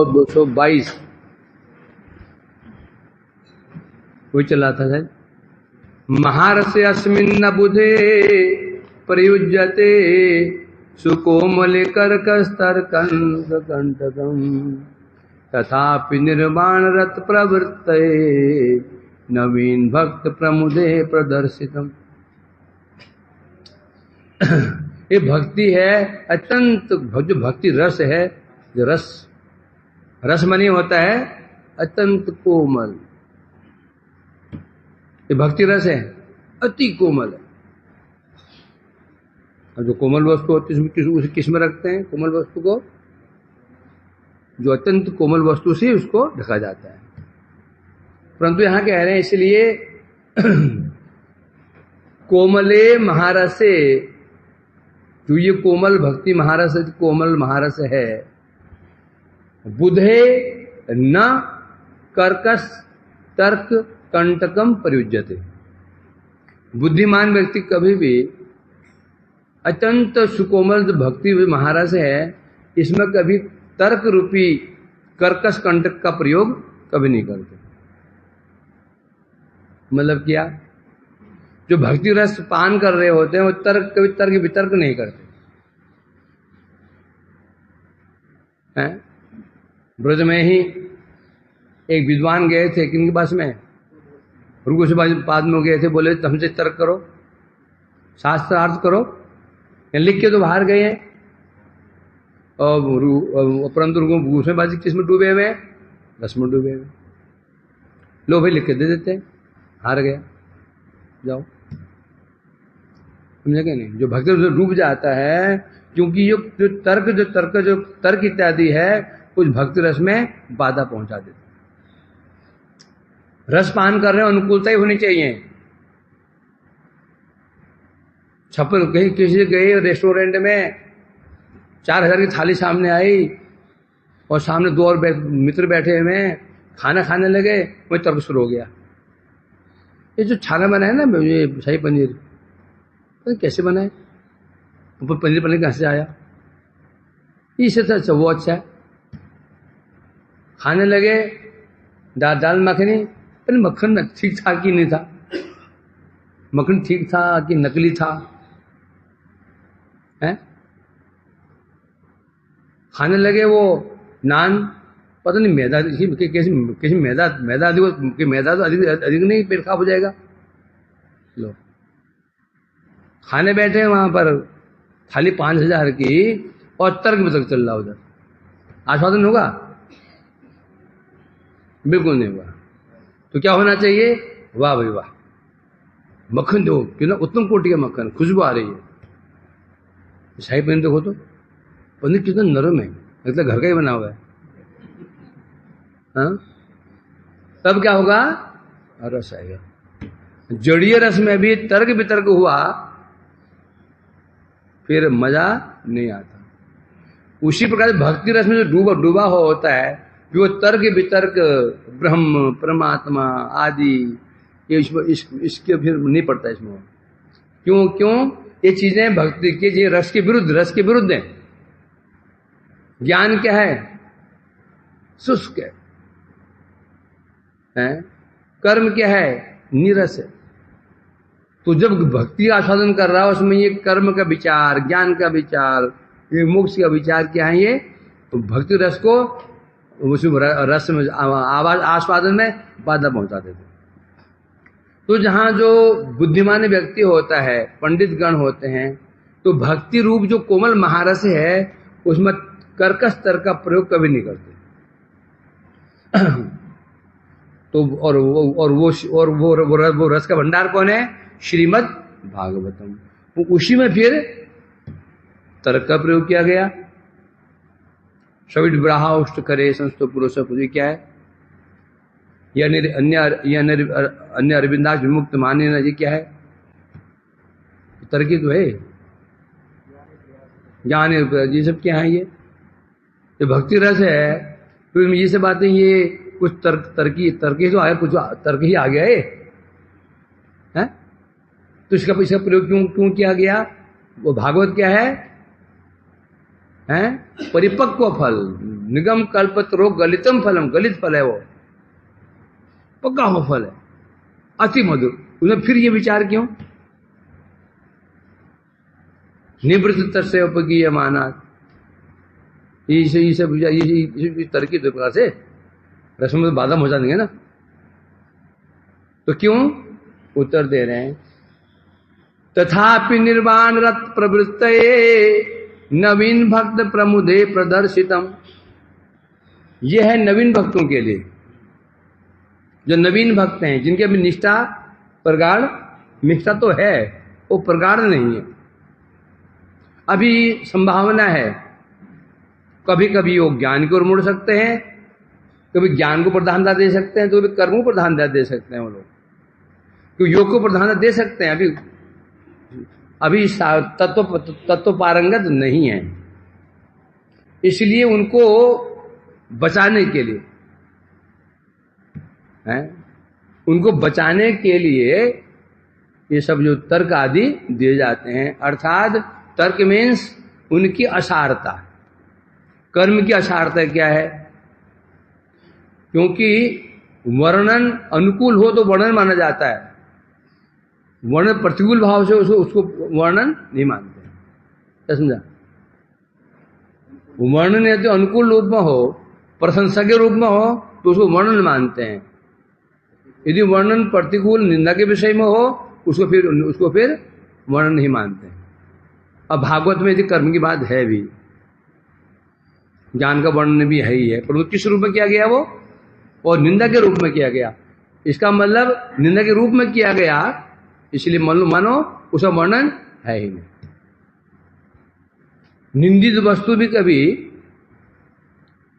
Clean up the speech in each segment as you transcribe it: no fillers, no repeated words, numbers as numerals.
222 वो चला था सर। महारसे अस्मिन्न बुधे प्रयुज्यते सुकोमले कर्कस्तर्कंटकम तथापि निर्वाण रत प्रवृत्ते नवीन भक्त प्रमुदे प्रदर्शितम। ये भक्ति है अत्यंत, जो भक्ति रस है, जो रस मनी होता है अत्यंत कोमल, ये भक्ति रस है, अति कोमल है। और जो कोमल वस्तु होती है उसे किस में रखते हैं? कोमल वस्तु को, जो अत्यंत कोमल वस्तु से उसको ढका जाता है। परंतु यहां कह रहे हैं इसलिए कोमले महारसे, जो ये कोमल भक्ति महारस, कोमल महारस है, बुधे न कर्कश तर्क कंटकम प्रयुज्यते। बुद्धिमान व्यक्ति कभी भी अत्यंत सुकोमल जो भक्ति महारस है, इसमें कभी तर्क रूपी कर्कश कंटक का प्रयोग कभी नहीं करते। मतलब क्या? जो भक्ति रस पान कर रहे होते हैं वो कभी तर्क वितर्क नहीं करते हैं। ब्रज में ही एक विद्वान गए थे, किनके पास में? भृगु से पाद में गए थे, बोले हमसे तर्क करो, शास्त्रार्थ करो, लिख के तो बाहर गए हैं। और परंतु घूसमेबाजी किसमें डूबे हुए? रस में डूबे हुए। लो भाई लिख के दे देते हैं, हार गया, जाओ। समझे क्या नहीं? जो भक्ति डूब जाता है, क्योंकि जो तर्क इत्यादि है कुछ भक्ति रस में बाधा पहुंचा देते। रस पान कर रहे हैं, अनुकूलता ही होनी चाहिए। छप्पन कहीं किसी गए रेस्टोरेंट में, 4000 की थाली सामने आई और सामने 2 और मित्र बैठे हुए हैं, खाना खाने लगे, वही तर्क शुरू हो गया। ये जो खाना बनाया ना, ये शाही पनीर, तो कैसे बनाए? पनीर कहां से आया? इससे तो अच्छा वो अच्छा है। खाने लगे दाल मखनी, पर मक्खन ठीक था कि नहीं था? मक्खन ठीक था कि नकली था? हैं? खाने लगे वो नान, पता नहीं मैदा किसी मैदा तो अधिक नहीं, पेट खराब हो जाएगा। लो खाने बैठे वहां पर, थाली 5000 की और तर्क वितर्क चल रहा उधर। आस्वादन होगा? बिल्कुल नहीं होगा। तो क्या होना चाहिए? वाह भाई वाह, मक्खन दो, क्यों ना उत्तम कोटि का मक्खन, खुशबू आ रही है। शाही पनीर देखो तो, पनीर कितना नरम है, मतलब घर का ही बना हुआ है। हाँ? तब क्या होगा? रस आएगा। जड़ीय रस में भी तर्क वितर्क हुआ, फिर मजा नहीं आता। उसी प्रकार भक्ति रस में जो डूबा हुआ होता है, जो तर्क वितर्क, ब्रह्म परमात्मा आदि, ये इसके फिर नहीं पड़ता इसमें। क्यों? ये चीजें भक्ति के, ये रस के विरुद्ध है। ज्ञान क्या है? शुष्क है। कर्म क्या है? नीरस है। तो जब भक्ति आस्वादन कर रहा है, उसमें ये कर्म का विचार, ज्ञान का विचार, ये मोक्ष का विचार क्या है? ये तो भक्ति रस को उस रस में आवाज आस्वादन में बाधा पहुंचा देते। तो जहां जो बुद्धिमान व्यक्ति होता है, पंडित गण होते हैं, तो भक्ति रूप जो कोमल महारस है, उसमें कर्कश तर्क का प्रयोग कभी नहीं करते। तो वो रस का भंडार कौन है? श्रीमद् भागवतम। वो उसी में फिर तर्क का प्रयोग किया गया। सविट ब्राहाउष्ट करे संस्तो पुरुष क्या है? अन्य अरविंदाक्ष विमुक्त माने न, ये क्या है? तर्की तो है, ज्ञान ये सब क्या है? ये भक्ति रस है। तो ये सब बातें, ये कुछ तर्की तो आया, कुछ तर्क ही आ गया है? तो इसका प्रयोग क्यों किया गया? वो भागवत क्या है? है परिपक्व फल, निगम कल्पतरो गलितम फलम, गलित फल है वो, पक्का हो फल है, अति मधुर। उसमें फिर ये विचार क्यों? निवृत्त तस्य उपगीय मानात, ये सब तरकीब प्रकार से रस्म में बादम हो जाएंगे ना। तो क्यों? उत्तर दे रहे हैं, तथापि निर्वाण रत प्रवृत्त नवीन भक्त प्रमुदे प्रदर्शितम। यह है नवीन भक्तों के लिए, जो नवीन भक्त हैं, जिनके अभी निष्ठा प्रगाढ़, निष्ठा तो है वो प्रगाढ़ नहीं है, अभी संभावना है। कभी कभी वो ज्ञान की ओर मुड़ सकते हैं, कभी ज्ञान को प्रधानता दे सकते हैं, तो कभी कर्म को प्रधानता दे सकते हैं वो लोग, क्योंकि योग को प्रधानता दे सकते हैं। अभी तत्व पारंगत नहीं है, इसलिए उनको बचाने के लिए है, उनको बचाने के लिए ये सब जो तर्क आदि दिए जाते हैं। अर्थात तर्क मीन्स उनकी असारता, कर्म की असारता क्या है? क्योंकि वर्णन अनुकूल हो तो वर्णन माना जाता है, वर्णन प्रतिकूल भाव से उसको वर्णन नहीं मानते। क्या समझा? वर्णन यदि अनुकूल रूप में हो, प्रशंसा के रूप में हो, तो उसको वर्णन मानते हैं। यदि वर्णन प्रतिकूल निंदा के विषय में हो, उसको फिर वर्णन नहीं मानते। अब भागवत में यदि कर्म की बात है भी, ज्ञान का वर्णन भी है ही है, परंतु किस रूप में किया गया वो? और निंदा के रूप में किया गया। इसका मतलब निंदा के रूप में किया गया, इसलिए मानो उसका वर्णन है ही नहीं। निंदित वस्तु भी कभी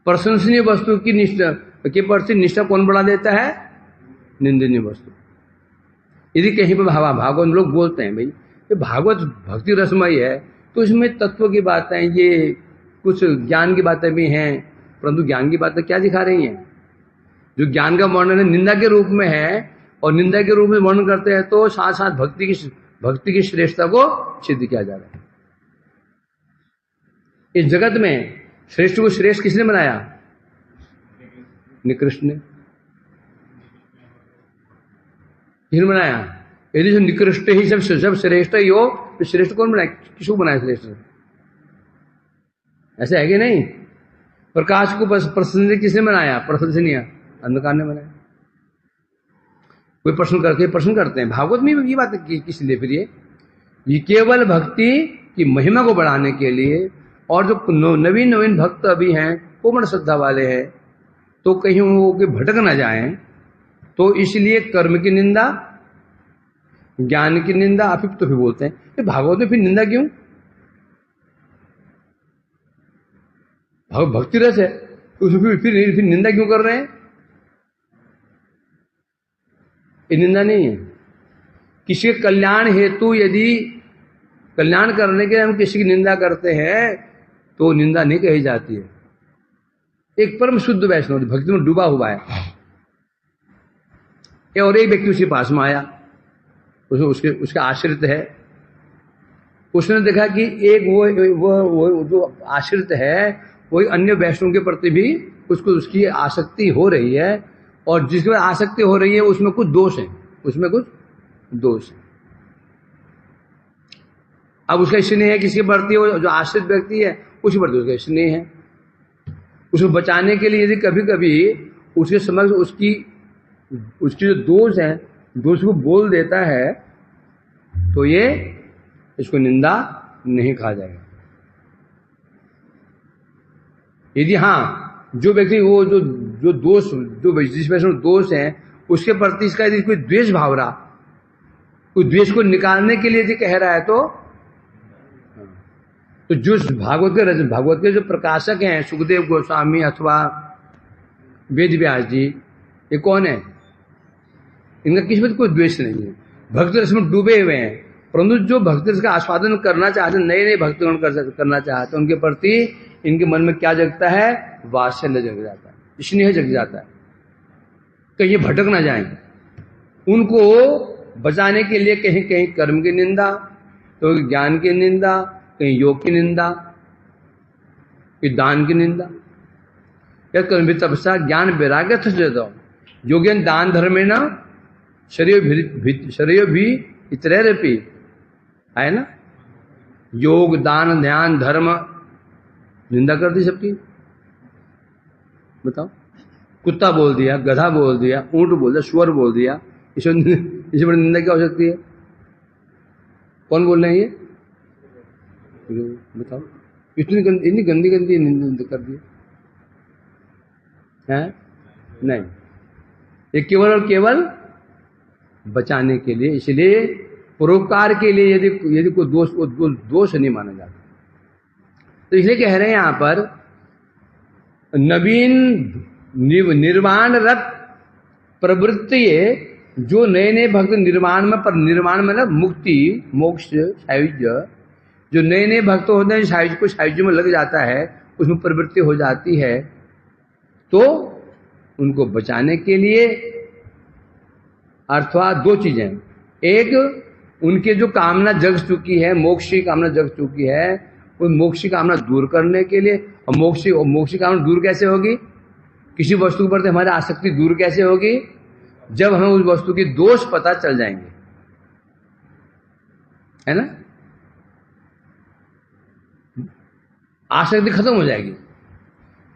प्रशंसनीय वस्तु की निष्ठा के प्रति निष्ठा कौन बढ़ा देता है? निंदनीय वस्तु। यदि कहीं पर भागवत लोग बोलते हैं भाई ये भागवत भक्ति रसमय है, तो इसमें तत्व की बातें, ये कुछ ज्ञान की बातें भी हैं, परंतु ज्ञान की बातें क्या दिखा रही हैं? जो ज्ञान का वर्णन है निंदा के रूप में है, और निंदा के रूप में वर्णन करते हैं, तो साथ साथ भक्ति की श्रेष्ठता को सिद्ध किया जा रहा है। इस जगत में श्रेष्ठ को श्रेष्ठ किसने बनाया? निकृष्ट ने। किसने बनाया? यदि जो निकृष्ट ही सब श्रेष्ठ ही हो, तो श्रेष्ठ कौन बनाया? किसको बनाया श्रेष्ठ? ऐसा है कि नहीं? प्रकाश को प्रशंसनीय किसने बनाया? प्रशंसनीय अंधकार ने बनाया। कोई प्रश्न करते हैं भागवत में ये बात किस लिए? फिर ये केवल भक्ति की महिमा को बढ़ाने के लिए, और जो नवीन भक्त अभी हैं, कोमल श्रद्धा वाले हैं, तो कहीं वो भटक ना जाएं, तो इसलिए कर्म की निंदा, ज्ञान की निंदा, अपिप्त भी बोलते हैं। तो भागवत में फिर निंदा क्यों? भक्ति रस है, उसमें फिर निंदा क्यों कर रहे हैं? ये निंदा नहीं है। किसी के कल्याण हेतु यदि कल्याण करने के लिए हम किसी की निंदा करते हैं, तो निंदा नहीं कही जाती है। एक परम शुद्ध वैष्णव भक्ति में डूबा हुआ है, और एक व्यक्ति उसके पास में आया, उसका आश्रित है, उसने देखा कि एक वो जो आश्रित है, वही अन्य वैष्णव के प्रति भी उसकी आसक्ति हो रही है, और जिसके बाद आसक्ति हो रही है उसमें कुछ दोष है, अब उसका स्नेह है किसके प्रति? जो आश्रित व्यक्ति है उसके प्रति उसका स्नेह है। उसको बचाने के लिए यदि कभी कभी उसके समक्ष उसकी जो दोष है, दोष को बोल देता है, तो ये इसको निंदा नहीं कहा जाएगा। यदि जो व्यक्ति वो जो दोष, जो जिस वैसे दोष है, उसके प्रति इसका यदि कोई द्वेष भाव रहा, कोई द्वेष को निकालने के लिए यदि कह रहा है, तो जो भागवत के जो प्रकाशक हैं, सुखदेव गोस्वामी अथवा वेद व्यास जी, ये कौन है? इनका किसी में कोई द्वेष नहीं है, भक्ति रस में डूबे हुए हैं, परंतु जो भक्ति रस का आस्वादन करना चाहते, नए भक्तगण करना चाहते, उनके प्रति इनके मन में क्या जगता है? वात्सल्य जग जाता है, स्नेह जग जाता है, कहीं भटक ना जाएं। उनको बचाने के लिए कहीं कहीं कर्म की निंदा, तो ज्ञान की निंदा, कहीं योग की निंदा, कि दान की निंदा। क्या कर्म तपसा ज्ञान वैराग्य थ योग्यन दान धर्मेण शरीर भी इतरेरपि है ना। योग दान ध्यान धर्म निंदा कर दी सबकी। बताओ, कुत्ता बोल दिया, गधा बोल दिया, ऊंट बोल दिया, सुअर बोल दिया, इससे बड़ी निंदा क्या हो सकती है? कौन बोल रहे हैं ये? बताओ, इतनी गंदी गंदी निंदा कर दी है? नहीं, ये केवल और केवल बचाने के लिए, इसलिए परोपकार के लिए यदि कोई दोष नहीं माना जाता। तो इसलिए कह रहे हैं यहां पर नवीन निर्वाण रत प्रवृत्ति, जो नए नए भक्त निर्माण में, पर निर्माण में ना मुक्ति मोक्ष सायुज्य, जो नए नए भक्त होते हैं सायुज्य में लग जाता है, उसमें प्रवृत्ति हो जाती है, तो उनको बचाने के लिए अर्थात दो चीजें, एक उनके जो कामना जग चुकी है, मोक्ष की कामना जग चुकी है, उस मोक्ष की कामना दूर करने के लिए। और मोक्ष की कामना दूर कैसे होगी? किसी वस्तु के प्रति हमारी आसक्ति दूर कैसे होगी? जब हमें उस वस्तु की दोष पता चल जाएंगे, है ना, आसक्ति खत्म हो जाएगी।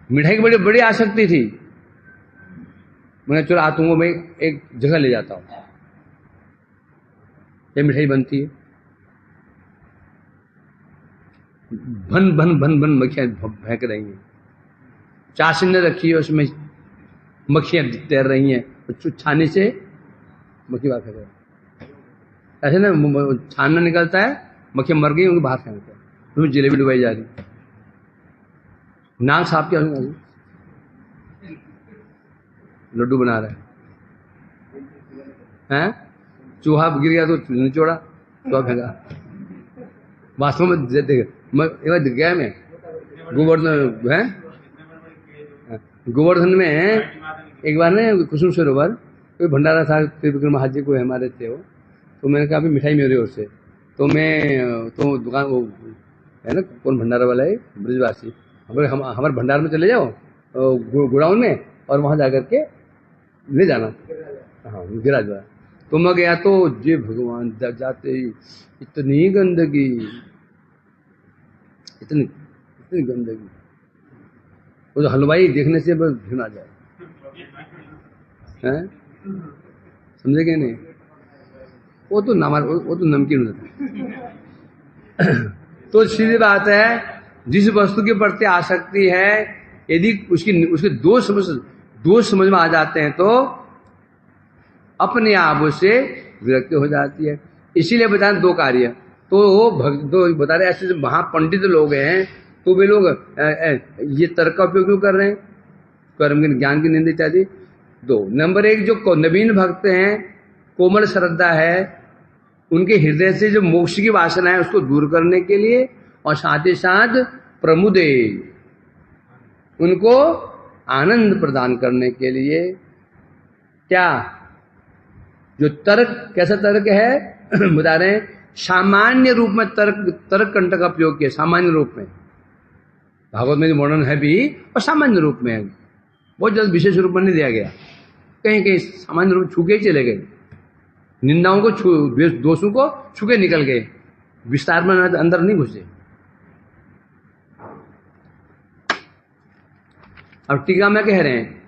मिठाई की बड़ी बड़ी आसक्ति थी, मैंने चलो तुमको मैं एक जगह ले जाता हूं, ये मिठाई बनती है, भन भन भन भन मक्खियां फेंक रही हैं, चाशनी रखी है उसमें मक्खियां तैर रही हैं, छाने से मक्खी बाहर फेंक रही है, ऐसे ना छानना निकलता है, मक्खियां मर गई, उनको बाहर फेंकते हैं, उसमें जलेबी डुबाई जा रही, नाक साफ क्या लड्डू बना रहा है, चूहा गिर गया तो निचोड़ा, चूहा फेंका। वास्तव में गया मैं गोवर्धन में एक बार ना कुसुम सरोवर कोई भंडारा था, त्रिविक्रम महाराज जी को हमारे थे वो, तो मैंने कहा अभी मिठाई मेरी ओर से, तो मैं तो दुकान वो है ना कौन भंडारा वाला है ब्रजवासी, हमारे भंडार में चले जाओ गोडाउन में और वहां जाकर के ले जाना, हाँ गिराज वाला। तो मैं गया तो जे भगवान जाते ही इतनी गंदगी, इतनी गंदगी, वो तो हलवाई देखने से बस घिन आ जाए, हैं समझे क्या नहीं? वो तो नमकीन होता है। तो सीधी बात है, जिस वस्तु के प्रति आसक्ति है, यदि उसके दोष समझ में आ जाते हैं तो अपने आप उसे विरक्ति हो जाती है। इसीलिए बता रहे दो कार्य, तो भक्त बता रहे ऐसे महापंडित लोग हैं, तो वे लोग ये तर्क का उपयोग क्यों कर रहे हैं? कर्म के ज्ञान की निंदा इत्यादि। दो नंबर एक, जो नवीन भक्त हैं, कोमल श्रद्धा है, उनके हृदय से जो मोक्ष की वासना है उसको दूर करने के लिए, और साथ ही साथ प्रमुदे, उनको आनंद प्रदान करने के लिए। क्या जो तर्क, कैसा तर्क है बता रहे हैं, सामान्य रूप में तर्क कंठ का उपयोग किया, सामान्य रूप में। भागवत में जो वर्णन है भी और सामान्य रूप में है, बहुत जल्द विशेष रूप में नहीं दिया गया, कहीं कहीं सामान्य रूप छू के ही चले गए, निंदाओं को दोषों को छू के निकल गए, विस्तार में अंदर नहीं घुसे। अब टीका में कह रहे हैं,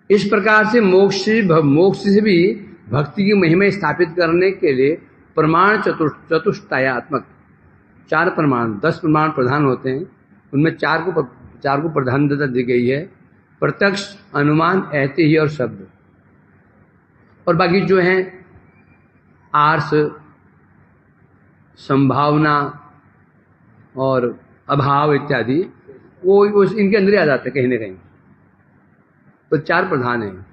इस प्रकार से मोक्ष से भी भक्ति की महिमा स्थापित करने के लिए प्रमाण चतुष्टयात्मक 4 प्रमाण, 10 प्रमाण प्रधान होते हैं, उनमें 4 को प्रधानता दी गई है, प्रत्यक्ष, अनुमान, ऐतिह्य और शब्द। और बाकी जो हैं आर्स, संभावना और अभाव इत्यादि, वो इनके अंदर आ जाते हैं कहीं ना कहीं। तो 4 प्रधान हैं,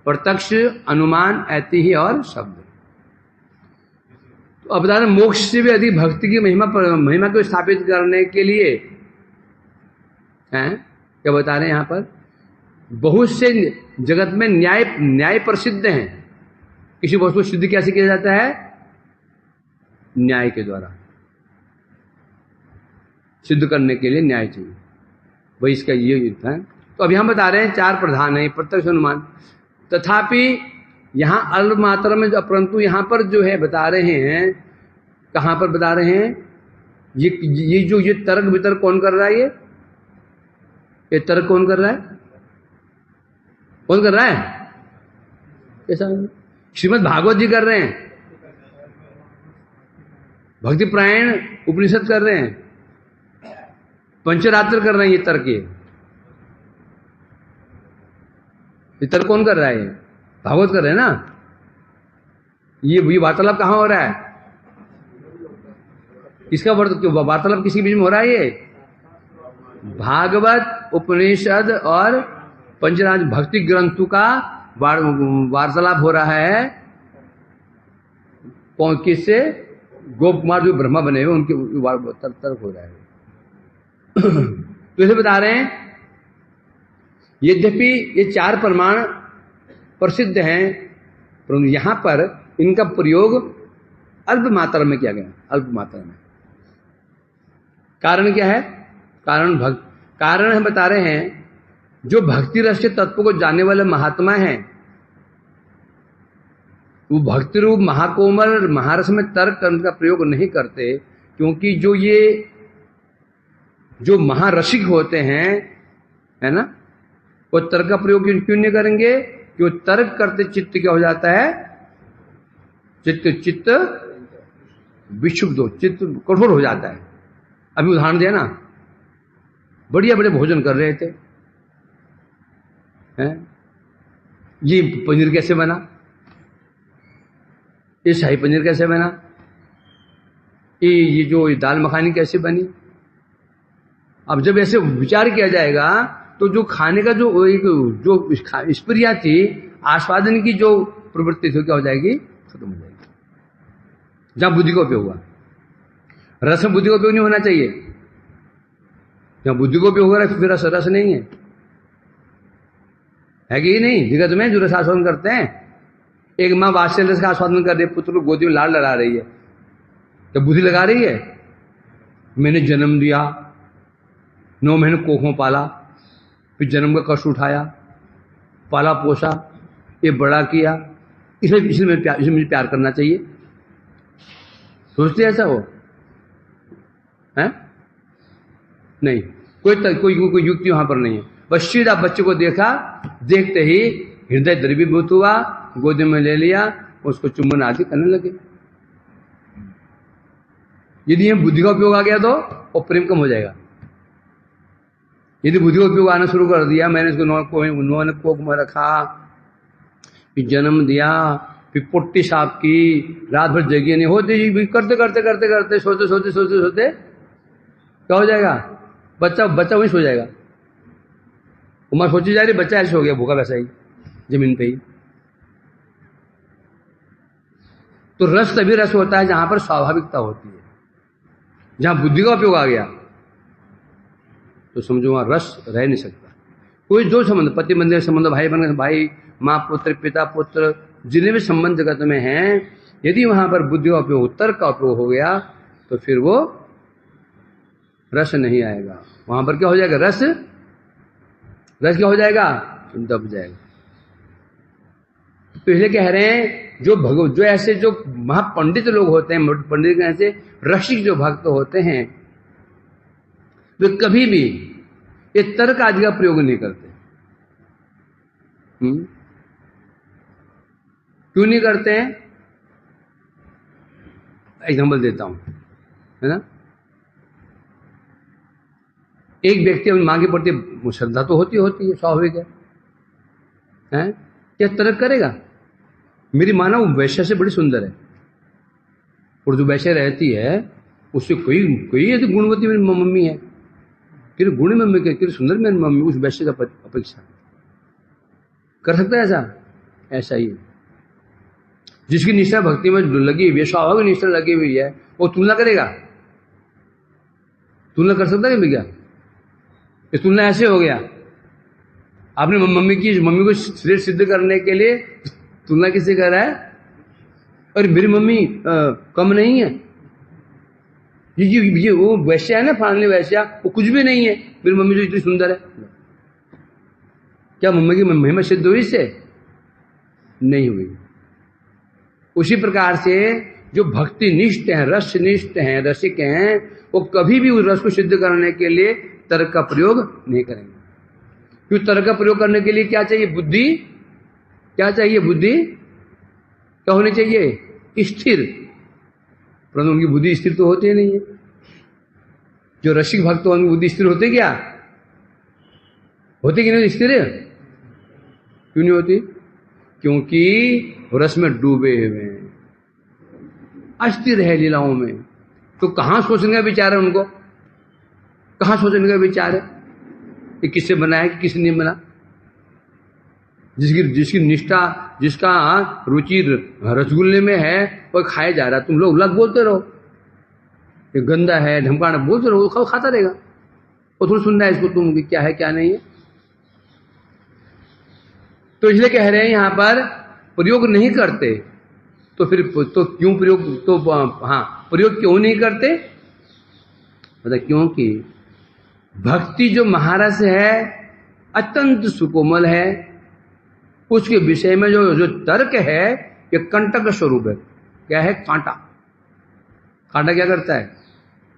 प्रत्यक्ष, अनुमान, ऐतिह्य और शब्द। तो अब बता रहे मोक्ष से भी अधिक भक्ति की महिमा को स्थापित करने के लिए हैं, क्या बता रहे हैं यहाँ पर, बहुत से जगत में न्याय प्रसिद्ध हैं। किसी वस्तु को सिद्ध कैसे किया जाता है? न्याय के द्वारा। सिद्ध करने के लिए न्याय चाहिए। वही इसका ये युद्ध है। तो अब यहां बता रहे हैं चार प्रधान है प्रत्यक्ष अनुमान। तथापि यहां अल्प मात्रा में, परंतु यहां पर जो है बता रहे हैं, कहां पर बता रहे हैं, ये तर्क वितर्क कौन कर रहा है? ये तर्क कौन कर रहा है? कौन कर रहा है? ऐसा श्रीमद् भागवत जी कर रहे हैं, भक्ति प्रायण उपनिषद कर रहे हैं, पंचरात्र कर रहे हैं। ये तर्क कौन कर रहा है? भागवत कर रहे हैं ना। ये वार्तालाप कहां हो रहा है? इसका वार्तालाप किसी बीच में हो रहा है? ये भागवत उपनिषद और पंचराज भक्ति ग्रंथों का वार्तालाप हो रहा है। किससे? गोप कुमार जो ब्रह्मा बने हुए उनके तर्क हो रहा है। तो इसे बता रहे हैं, यद्यपि ये चार प्रमाण प्रसिद्ध हैं, परंतु यहां पर इनका प्रयोग अल्प मात्रा में किया गया, अल्प मात्रा में। कारण क्या है? कारण हम बता रहे हैं, जो भक्ति रस के तत्व को जानने वाले महात्मा हैं, वो भक्ति रूप महाकोमल महारस में तर्क का प्रयोग नहीं करते, क्योंकि जो महारसिक होते हैं, है ना, वो तर्क का प्रयोग क्यों नहीं करेंगे? क्यों? तर्क करते चित्त क्या हो जाता है? चित्त विक्षुब्ध, चित्त कठोर हो जाता है। अभी उदाहरण दिया ना, बढ़िया बड़े भोजन कर रहे थे, हैं? ये पनीर कैसे बना, ये शाही पनीर कैसे बना, ये जो दाल मखानी कैसे बनी। अब जब ऐसे विचार किया जाएगा तो जो खाने का जो स्प्रिया थी, आस्वादन की जो प्रवृत्ति थी, क्या हो जाएगी? खत्म हो जाएगी। जहां बुद्धि का उपयोग हुआ, रस में बुद्धि का उपयोग नहीं होना चाहिए। जहां बुद्धि का उपयोग हो रहा है फिर रस नहीं है कि नहीं? जगत में जो रस आस्वादन करते हैं, एक माँ वात्सल्य रस का आस्वादन कर रही है, पुत्र को गोदी में लाड़ लगा रही है, तो बुद्धि लगा रही है, मैंने जन्म दिया, 9 महीने कोखों पाला, फिर जन्म का कष्ट उठाया, पाला पोसा, ये बड़ा किया, इसमें मुझे प्यार करना चाहिए। सोचते ऐसा हो है? नहीं, कोई युक्ति वहां पर नहीं है। बस सीधा बच्चे को देखा, देखते ही हृदय द्रवीभूत हुआ, गोदी में ले लिया, उसको चुम्बन आदि करने लगे। यदि ये बुद्धि का उपयोग आ गया तो वो प्रेम कम हो जाएगा। यदि बुद्धि का उपयोग आना शुरू कर दिया, मैंने इसको उन्होंने कोख में रखा, फिर जन्म दिया, फिर पुट्टी साफ की, रात भर जगी नहीं होती, करते करते करते करते सोते सोते सोते सोते क्या हो जाएगा? बच्चा वहीं सो जाएगा। उम्र सोची जा रही, बच्चा ऐसे हो गया, भूखा वैसा ही जमीन पे ही। तो रस तभी रस होता है जहां पर स्वाभाविकता होती है। जहां बुद्धि का उपयोग आ गया तो समझो वहां रस रह नहीं सकता। कोई जो संबंध, पति मंदिर संबंध, भाई बहन, भाई माँ पुत्र, पिता पुत्र, जितने भी संबंध जगत में हैं, यदि वहां पर बुद्धि का उपयोग, तर्क का उपयोग हो गया तो फिर वो रस नहीं आएगा। वहां पर क्या हो जाएगा? रस क्या हो जाएगा? दब जाएगा। पहले कह रहे हैं, जो ऐसे जो महापंडित लोग होते हैं, पंडित ऐसे रसिक जो भक्त होते हैं, वे कभी भी ये तर्क आदि का प्रयोग नहीं करते। क्यों नहीं करते हैं? एग्जाम्पल देता हूं, है ना। एक व्यक्ति अपनी मां के प्रति श्रद्धा तो होती है, स्वाभाविक है? क्या तर्क करेगा? मेरी माँ ना वो वैश्य से बड़ी सुंदर है, और जो वैश्य रहती है उससे कोई ऐसी गुणवती मेरी मम्मी है, फिर गुणी मम्मी के सुंदर मेरी मम्मी, उस वैश्य का अपेक्षा कर सकता है ऐसा? ऐसा ही है। जिसकी निष्ठा भक्ति में लगी हुई है, स्वाभाविक निष्ठा लगी हुई है, वो तुलना करेगा? तुलना कर सकता है क्या? ये तुलना ऐसे हो गया, आपने मम्मी को श्रेष्ठ सिद्ध करने के लिए तुलना किससे कर रहा है? और मेरी मम्मी कम नहीं है, ये वो वैश्या है ना, फालने वैश्या, वो कुछ भी नहीं है, मेरी मम्मी जो इतनी सुंदर है, क्या मम्मी की महिमा सिद्ध हुई इससे? नहीं हुई। उसी प्रकार से जो भक्ति निष्ठ है, रस निष्ठ है, रसिक हैं, वो कभी भी उस रस को सिद्ध करने के लिए तर्क का प्रयोग नहीं करेंगे। क्योंकि तर्क का प्रयोग करने के लिए क्या चाहिए? बुद्धि। क्या चाहिए? बुद्धि क्या होनी चाहिए? स्थिर। परंतु उनकी बुद्धि स्थिर तो होती नहीं है। जो रसिक भक्त हो उनकी बुद्धि स्थिर होती क्या? होती कि नहीं स्थिर? क्यों नहीं होती? क्योंकि रस में डूबे हुए हैं, अस्थिर है लीलाओं में। तो कहां सोचने का विचार है उनको? कहां सोचने का विचार है कि किससे बना है कि किसने नहीं बना? जिसकी निष्ठा, जिसका रुचि रसगुल्ले में है, वो खाया जा रहा है, तुम लोग लग बोलते रहो, ये गंदा है, ढमकाना बोलते रहो, वो खाता रहेगा। वो थोड़ा सुनना है इसको तुम कि क्या है क्या नहीं है। तो इसलिए कह रहे हैं यहां पर प्रयोग नहीं करते, तो फिर तो क्यों प्रयोग? तो हाँ, प्रयोग क्यों नहीं करते? मतलब क्योंकि भक्ति जो महारस है, अत्यंत सुकोमल है, उसके विषय में जो तर्क है, ये कंटक स्वरूप है। क्या है? कांटा। कांटा क्या करता है?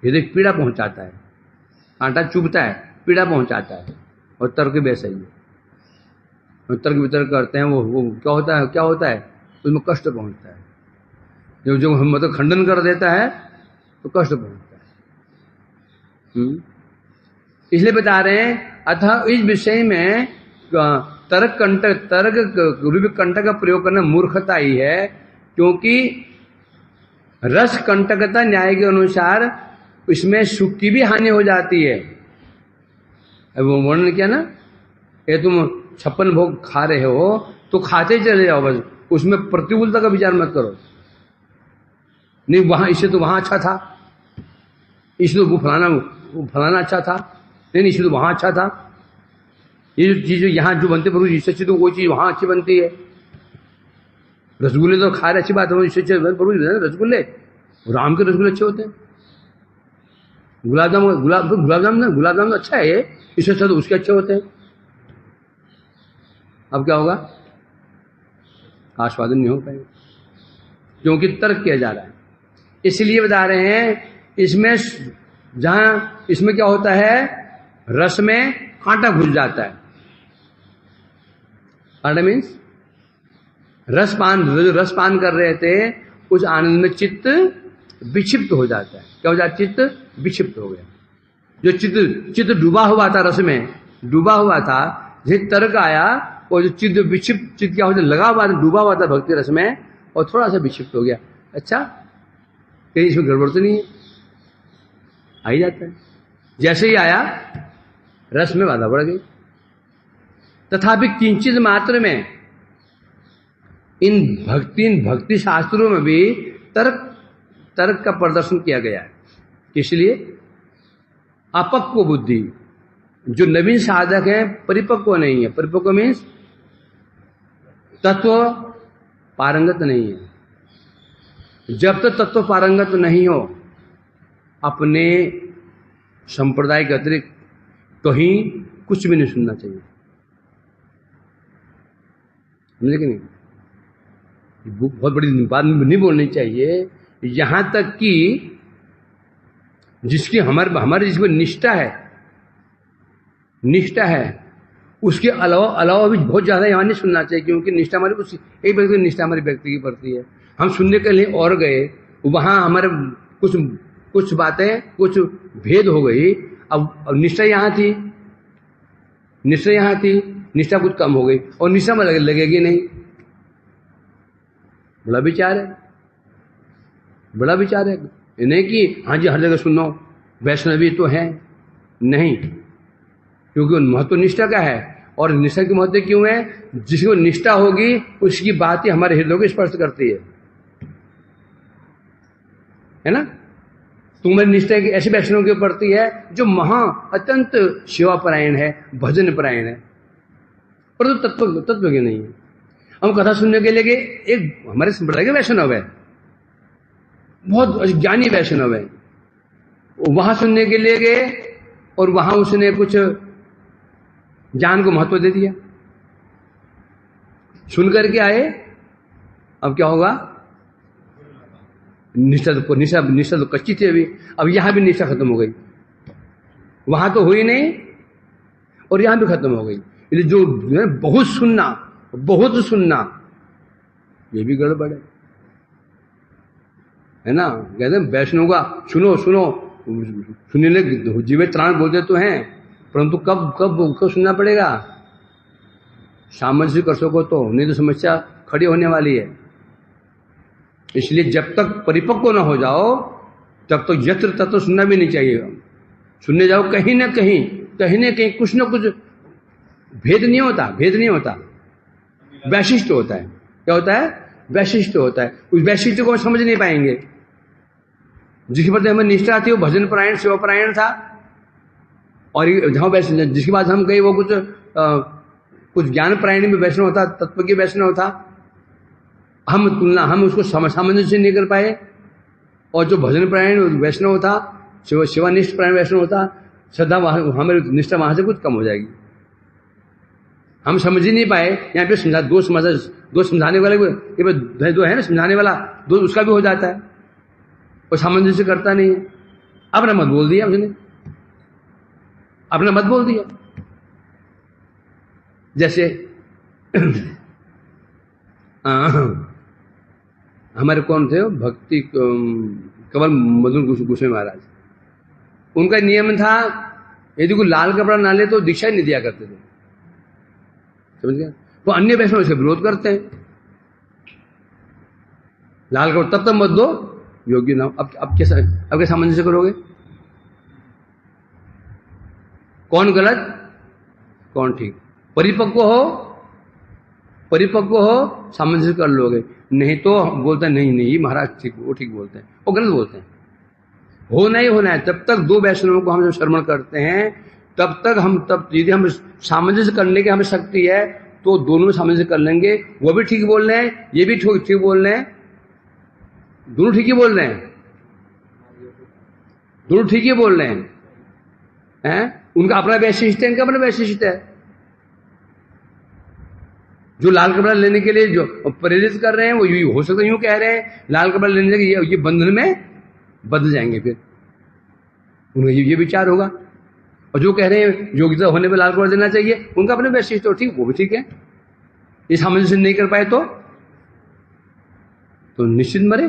ये देख पीड़ा पहुंचाता है। कांटा चुभता है, पीड़ा पहुंचाता है, और तर्क वैसा ही है। तर्क वितर्क करते हैं, वो क्या होता है? क्या होता है? उसमें कष्ट पहुंचता है। जो हम मतलब खंडन कर देता है तो कष्ट पहुंचता है। इसलिए बता रहे हैं, अतः इस विषय में तर्क रूपी कंटक का प्रयोग करना मूर्खता ही है, क्योंकि रस कंटकता न्याय के अनुसार इसमें सुख की भी हानि हो जाती है। वो वर्णन किया ना, ये तुम 56 भोग खा रहे हो तो खाते चले जाओ, बस उसमें प्रतिकूलता का विचार मत करो। नहीं वहां इससे तो वहां अच्छा था, इससे तो वो फलाना अच्छा था, नहीं इससे तो वहां अच्छा था। ये जो चीज यहां जो बनते प्रभु इससे अच्छी तो कोई चीज वहां अच्छी बनती है। रसगुल्ले तो खा रहे, अच्छी बात है, इससे अच्छे प्रभु रसगुल्ले, राम के रसगुल्ले अच्छे होते हैं। गुलाब जामुन अच्छा है, इससे अच्छा तो उसके अच्छे होते हैं। अब क्या होगा? आस्वादन नहीं हो पाएगा, क्योंकि तर्क किया जा रहा है। इसलिए बता रहे हैं, इसमें जहां इसमें क्या होता है? रस में कांटा घुस जाता है। कांटा मीन्स रसपान कर रहे थे, उस आनंद में चित्त विक्षिप्त हो जाता है। क्या हो जाता है? चित्त विक्षिप्त हो गया। जो चित्त डूबा हुआ था, रस में डूबा हुआ था, जैसे तर्क आया और जो चित्त विक्षिप्त, चित्त क्या होता है? लगा हुआ था, डूबा हुआ था भक्ति रस में, और थोड़ा सा विक्षिप्त हो गया। अच्छा, कहीं इसमें गड़बड़ तो नहीं है? आ ही जाता है। जैसे ही आया, रस में बाधा बढ़ गई। तथापि किंचित मात्र में इन भक्ति शास्त्रों में भी तर्क का प्रदर्शन किया गया है। इसलिए अपक्व बुद्धि, जो नवीन साधक है, परिपक्व नहीं है। परिपक्व मीन्स तत्व पारंगत नहीं है। जब तक तत्व पारंगत नहीं हो, अपने संप्रदाय के अतिरिक्त कहीं कुछ भी नहीं सुनना चाहिए। समझे कि नहीं? बहुत बड़ी बात नहीं बोलनी चाहिए। यहां तक कि जिसकी हमारे जिसमें निष्ठा है, उसके अलावा भी बहुत ज्यादा यहाँ नहीं सुनना चाहिए, क्योंकि निष्ठा हमारी एक व्यक्ति की निष्ठा हमारी व्यक्ति की पड़ती है। हम सुनने के लिए और गए, वहां हमारे कुछ बातें, कुछ भेद हो गई। अब निष्ठा यहाँ थी, निष्ठा कुछ कम हो गई, और निष्ठा में लगेगी नहीं। बड़ा विचार है। नहीं कि हाँ जी हर जगह सुनो, वैष्णवी तो है नहीं, क्योंकि महत्व निष्ठा का है। और निष्ठा की महत्व क्यों है? जिसको निष्ठा होगी उसकी बात ही हमारे हृदय को स्पर्श करती है ना? तुम्हारी निष्ठा की ऐसे वैष्णव की पड़ती है जो अत्यंत सेवा परायण है, भजन परायण है, परंतु तत्व के नहीं है। हम कथा सुनने के लिए एक हमारे संप्रदाय के वैष्णव है, बहुत ज्ञानी वैष्णव है, वहां सुनने के लिए गए और वहां उसने कुछ ज्ञान को महत्व दे दिया, सुन करके आए, अब क्या होगा? निष्ठा तो कच्ची थी अभी, अब यहां भी निष्ठा खत्म हो गई, वहां तो हुई नहीं और यहां भी खत्म हो गई। इसलिए जो बहुत सुनना ये भी गड़बड़ है ना। कहते हैं वैष्णव का सुनो सुनने लगे, जीवे त्राण बोलते तो हैं, परंतु कब उसको सुनना पड़ेगा? सामंजस्य कर सको तो, नहीं तो समस्या खड़ी होने वाली है। इसलिए जब तक परिपक्व न हो जाओ तब तक यत्र तत्र सुनना भी नहीं चाहिए। सुनने जाओ कहीं ना कहीं कुछ ना कुछ भेद नहीं होता, वैशिष्ट होता है। क्या होता है? वैशिष्ट होता है। उस वैशिष्ट को हम समझ नहीं पाएंगे। जिसके प्रति हमें निष्ठा थी वो भजन परायण, सेवा परायण था, और जहां जिसके बाद हम गए वो कुछ ज्ञान परायण में वैष्णव होता, तत्व के वैष्णव था। हम उसको सामंजस्य नहीं कर पाए, और जो भजन परायण वैष्णव था, शिवानिष्ठ परायण वैष्णव होता, श्रद्धा हमारी निष्ठा वहां से कुछ कम हो जाएगी। हम समझ ही नहीं पाए। यहाँ पे दो समझाने वाले दो है ना, समझाने वाला दो, उसका भी हो जाता है, और सामंजस्य करता नहीं है। अपना मत बोल दिया उसने, अपना मत बोल दिया। जैसे हमारे कौन थे भक्ति कवल मधुर गोस्वामी महाराज, उनका नियम था यदि कोई लाल कपड़ा ना ले तो दीक्षा ही नहीं दिया करते थे, समझ गया। तो अन्य वैष्णव इसका विरोध करते हैं, लाल कपड़ा तब मत दो, योग्य ना। अब क्या सामंजस्य करोगे? कौन गलत कौन ठीक? परिपक्व हो सामंजस्य कर लोगे, नहीं तो बोलते हैं नहीं महाराज ठीक, वो ठीक बोलते हैं, वो गलत बोलते हैं। होना ही होना है। तब तक दो वैष्णवों को हम जब श्रवण करते हैं तब यदि हम सामंजस्य करने की हमें शक्ति है तो दोनों में सामंजस्य कर लेंगे। वो भी ठीक बोल रहे हैं, ये भी ठीक बोल रहे हैं, दोनों ठीक ही बोल रहे हैं, दोनों ठीक ही बोल रहे हैं। उनका अपना वैशिष्ट है, इनका अपना वैशिष्ट है। जो लाल कपड़ा लेने के लिए जो प्रेरित कर रहे हैं वो यूं हो सकता है, यूं कह रहे हैं लाल कपड़ा लेने के ये बंधन में बदल जाएंगे, फिर उनका ये विचार होगा। और जो कह रहे हैं योग्यता होने पर लाल कपड़ा देना चाहिए, उनका अपने वैशिष्ट तो ठीक, वो भी ठीक है। ये सामंजस्य नहीं कर पाए तो निश्चित मरे,